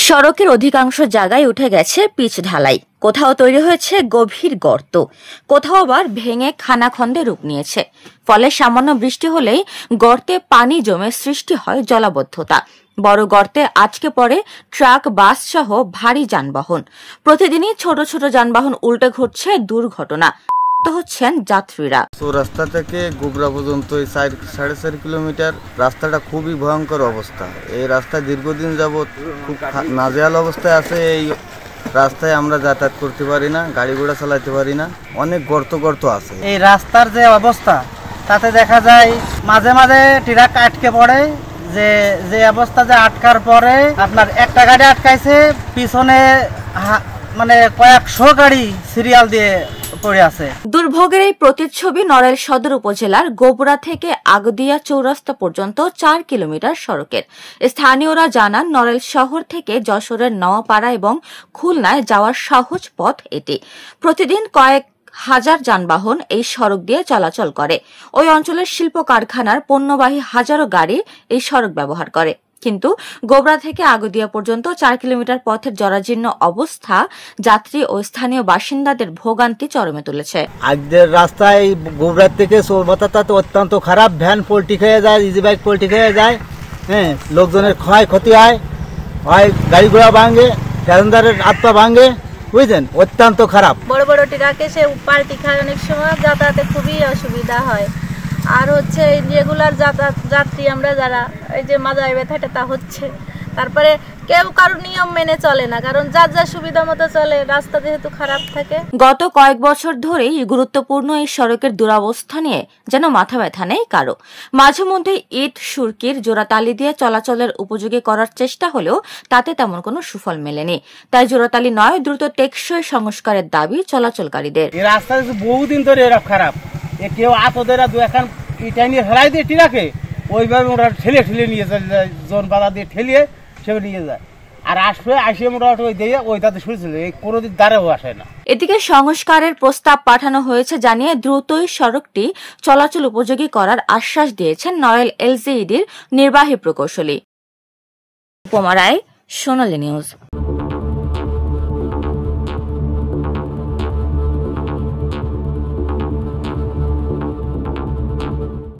সড়কের অধিকাংশ জায়গায় উঠে গেছে পিচ ঢালাই, কোথাও তৈরি হয়েছে গভীর গর্ত, কোথাও আবার ভেঙে খানাখন্দে রূপ নিয়েছে। ফলে সামান্য বৃষ্টি হলেই গর্তে পানি জমে সৃষ্টি হয় জলাবদ্ধতা। বড় গর্তে আটকে পড়ে ট্রাক, বাস সহ ভারী যানবাহন। প্রতিদিনই ছোট ছোট যানবাহন উল্টে ঘটছে দুর্ঘটনা, হচ্ছেন যাত্রীরা। রাস্তা থেকে গোবরা পর্যন্ত 4.5 কিলোমিটার রাস্তাটা খুবই ভয়ঙ্কর অবস্থা। এই রাস্তা দীর্ঘদিন যাবৎ খুব নাজেহাল অবস্থায় আছে। এই রাস্তায় আমরা যাতায়াত করতে পারি না, গাড়ি ঘোড়া চালাতে পারি না, অনেক গর্ত আছে। এই রাস্তার যে অবস্থা তাতে দেখা যায় মাঝে মাঝে ট্রাক আটকে পড়ে। যে অবস্থা যে আটকার পরে আপনার একটা গাড়ি আটকাইছে, পিছনে মানে কয়েকশো গাড়ি সিরিয়াল দিয়ে পড়ে আছে। দুর্ভোগের এই প্রতিচ্ছবি নড়াইল সদর উপজেলার গোবরা থেকে আগদিয়া চৌরাস্তা পর্যন্ত 4 কিলোমিটার সড়কের। স্থানীয়রা জানান, নড়াইল শহর থেকে যশোরের নওয়াপাড়া এবং খুলনায় যাওয়ার সহজ পথ এটি। প্রতিদিন কয়েক হাজার যানবাহন এই সড়ক দিয়ে চলাচল করে। ওই অঞ্চলের শিল্প কারখানার পণ্যবাহী হাজারো গাড়ি এই সড়ক ব্যবহার করে। কিন্তু গোবরা থেকে আগদিয়া পর্যন্ত 4 কিলোমিটার পথের জরাজীর্ণ অবস্থা যাত্রী ও স্থানীয় বাসিন্দাদের ভোগান্তি চরমে তুলেছে। আগের রাস্তায় গোবরা থেকে চৌবাতাটা তো অত্যন্ত খারাপ। ভ্যান পোল্টি খেয়ে যায়, ইজি বাইক পোল্টি খেয়ে যায়, হ্যাঁ, লোকজনের ক্ষয়ক্ষতি হয়, গাড়ি ঘোড়া ভাঙে, প্যাসেঞ্জারের হাত পা ভাঙে, বুঝছেন, অত্যন্ত খারাপ। বড় বড় ট্রাক এসে পাল্টি খায়, অনেক সময় যাতায়াতে খুবই অসুবিধা হয়। আর হচ্ছে রেগুলার যাত্রী আমরা যারা, এই যে মাজায় ব্যথাটা তা হচ্ছে। তারপরে কেউ কারো নিয়ম মেনে চলে না, কারণ যার যা সুবিধা মতো চলে, রাস্তা যেহেতু খারাপ থাকে। গত কয়েক বছর ধরেই গুরুত্বপূর্ণ এই সড়কের দুরবস্থা নিয়ে যেন মাথা ব্যথা নেই কারো। মাঝে মধ্যে ইট সুরকির জোড়াতালি দিয়ে চলাচলের উপযোগী করার চেষ্টা হলেও তাতে তেমন কোনো সুফল মেলেনি। তাই জোড়াতালি নয়, দ্রুত টেকসই সংস্কারের দাবি চলাচলকারীদের। এই রাস্তা বহুদিন ধরে এরকম খারাপ। কেউ আতদের এখন ইটা নিয়ে ফেলাই দিয়ে ট্রাকে, ওইভাবে ওরা ঠেলে নিয়ে যায়, জোন বাধা দিয়ে ঠেলিয়ে সে নিয়ে যায়। আর আসে মোটামুটি ওই দিয়ে ওই তাতে শুনেছিল, এই কোনোদিন দ্বারেও আসে না। এদিকে সংস্কারের প্রস্তাব পাঠানো হয়েছে জানিয়ে দ্রুতই সড়কটি চলাচল উপযোগী করার আশ্বাস দিয়েছেন নড়াইল এলজিইডির নির্বাহী প্রকৌশলী। উপমা রায়, সোনালী নিউজ।